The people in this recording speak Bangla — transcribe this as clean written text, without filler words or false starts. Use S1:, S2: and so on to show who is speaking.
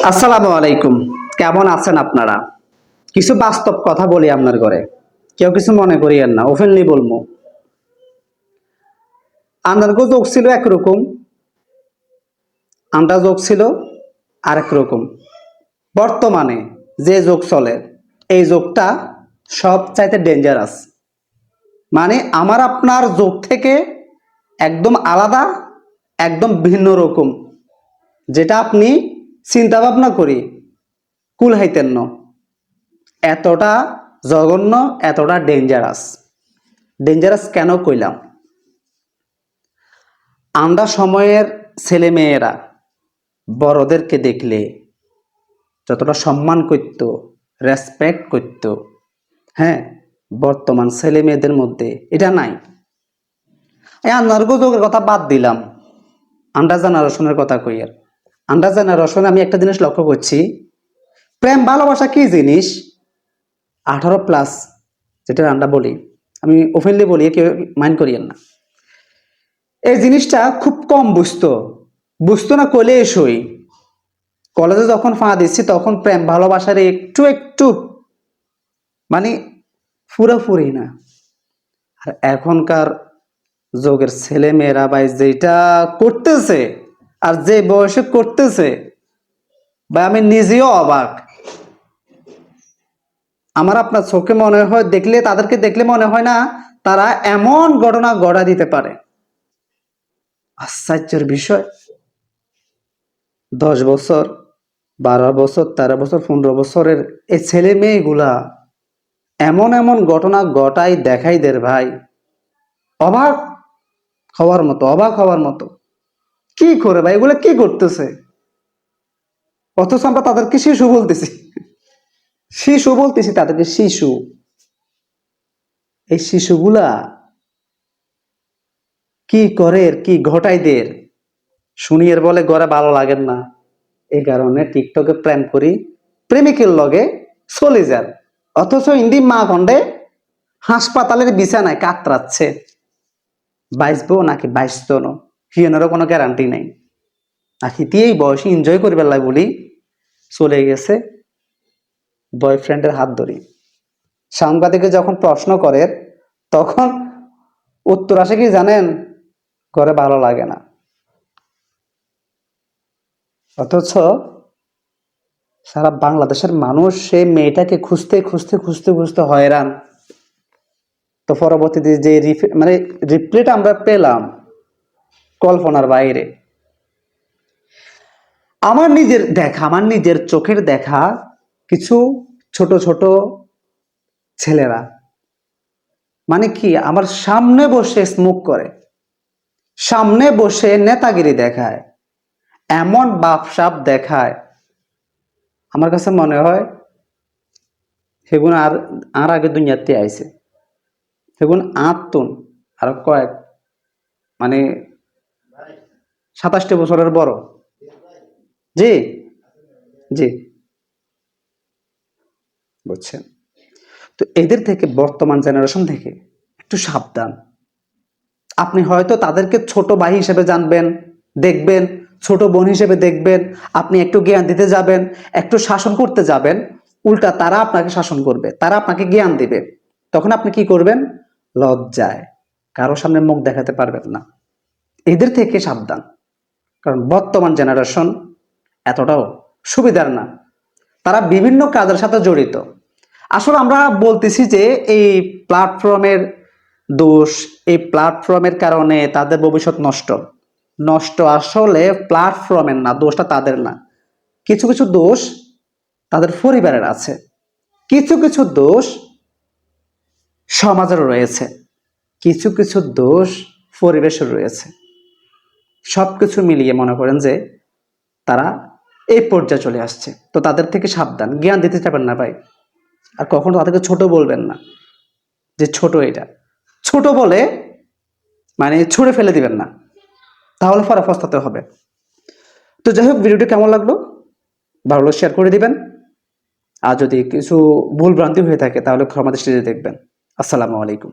S1: আসসালামু আলাইকুম। কেমন আছেন আপনারা? কিছু বাস্তব কথা বলি আপনার ঘরে, কেউ কিছু মনে করিয়েন না, ওপেনলি বলবো। আপনার যোগ ছিল একরকম, আমরা যোগ ছিল আরেক রকম। বর্তমানে যে যোগ চলে, এই যোগটা সবচাইতে ডেঞ্জারাস। মানে আমার আপনার যোগ থেকে একদম আলাদা, একদম ভিন্ন রকম, যেটা আপনি চিন্তা ভাবনা করি কুল হাইতেন না। এতটা জঘন্য, এতটা ডেঞ্জারাস। ডেঞ্জারাস কেন কইলাম? আমরা সময়ের ছেলে মেয়েরা বড়দেরকে দেখলে যতটা সম্মান করত, রেসপেক্ট করত, হ্যাঁ, বর্তমান ছেলে মেয়েদের মধ্যে এটা নাই। এই আন্নার যোগের কথা বাদ দিলাম, আন্ডার জেনারেশনের কথা কই। আর আন্ডার জেনারেশনে আমি একটা জিনিস লক্ষ্য করছি, প্রেম ভালোবাসা কি জিনিস 18+, যেটা আমরা বলি, আমি ওপেনলি বলি, কেউ মাইন্ড করিয়েন না। এই জিনিসটা খুব কম বুঝতো না কইলে এসই। কলেজে যখন ফা দিচ্ছি তখন প্রেম ভালোবাসার একটু একটু মানে পুরোপুরি না। আর এখনকার যুগের ছেলে মেয়েরা ভাই যেটা করতেছে আর যে বয়সে করতেছে, ভাই আমি নিজেও অবাক। আমার আপনার চোখে মনে হয়, তাদেরকে দেখলে মনে হয় না তারা এমন ঘটনা ঘটা দিতে পারে। আশ্চর্যের বিষয়, 10 বছর, 12 বছর, 13 বছর, 15 বছরের এই ছেলে মেয়েগুলা এমন এমন ঘটনা ঘটাই দেখাই দের ভাই, অবাক অবাক হওয়ার মতো। কি করে ভাই এগুলো কি করতেছে? অথচ আমরা তাদেরকে শিশু বলতেছি তাদেরকে শিশু। এই শিশুগুলা কি করে, কি ঘটাই দের শুনি। এর বলে ঘরে ভালো লাগেন না, এই কারণে টিকটকে প্রেম করি, প্রেমিকের লগে চলে যান। অথচ ইন্দি মা খন্ডে হাসপাতালের বিছানায় কাতরাচ্ছে, বাইসবো নাকি বাইসতো না, হিয়নেরও কোনো গ্যারান্টি নাই। আর হিতি এই বয়সে এনজয় করবার লাগে বলি চলে গেছে বয়ফ্রেন্ডের হাত ধরি। সাংবাদিকে যখন প্রশ্ন করে তখন উত্তর আসে কি জানেন? ঘরে ভালো লাগে না। অথচ সারা বাংলাদেশের মানুষ সেই মেয়েটাকে খুঁজতে খুঁজতে খুঁজতে খুঁজতে হয়রান। তো পরবর্তীতে যে রিপ্লাইটা আমরা পেলাম কল্পনার বাইরে। আমার নিজের চোখের দেখা কিছু ছোট ছোট ছেলেরা, মানে কি, আমার সামনে বসে স্মোক করে, সামনে বসে নেতাগিরি দেখায়, এমন বাপসাপ দেখায়, আমার কাছে মনে হয় সেগুন আর আগে দুনিয়াতে আইছে, সেগুন আত্মন আর কয়েক, মানে 27 বছরের বড়। জি, জি, বুঝছেন? তো এদের থেকে, বর্তমান জেনারেশন থেকে একটু সাবধান। আপনি হয়তো তাদেরকে ছোট ভাই হিসেবে জানবেন, দেখবেন, ছোট বোন হিসেবে দেখবেন, আপনি একটু জ্ঞান দিতে যাবেন, একটু শাসন করতে যাবেন, উল্টা তারা আপনাকে শাসন করবে, তারা আপনাকে জ্ঞান দিবে। তখন আপনি কি করবেন? লজ্জায় কারো সামনে মুখ দেখাতে পারবেন না। এদের থেকে সাবধান, কারণ বর্তমান জেনারেশন এতটাও সুবিধার না, তারা বিভিন্ন কাজের সাথে জড়িত। আসলে আমরা বলতেছি যে এই প্ল্যাটফর্মের দোষ, এই প্ল্যাটফর্মের কারণে তাদের ভবিষ্যৎ নষ্ট। আসলে প্ল্যাটফর্মের না, দোষটা তাদের না। কিছু কিছু দোষ তাদের পরিবারের আছে, কিছু কিছু দোষ সমাজের রয়েছে, কিছু কিছু দোষ পরিবেশের রয়েছে। সবকিছু মিলিয়ে মনে করেন যে তারা এই পর্যায়ে চলে আসছে। তো তাদের থেকে সাবধান, জ্ঞান দিতে চাবেন না ভাই। আর কখনো তাদেরকে ছোট বলবেন না, যে ছোট, এটা ছোট বলে ছুঁড়ে ফেলে দিবেন না, তাহলে পরে পস্তাতে হবে। তো যাই হোক, ভিডিওটি কেমন লাগলো ভালো শেয়ার করে দিবেন। আর যদি কিছু ভুল ভ্রান্তি হয়ে থাকে তাহলে ক্ষমা দৃষ্টিতে দেখবেন। আসসালামু আলাইকুম।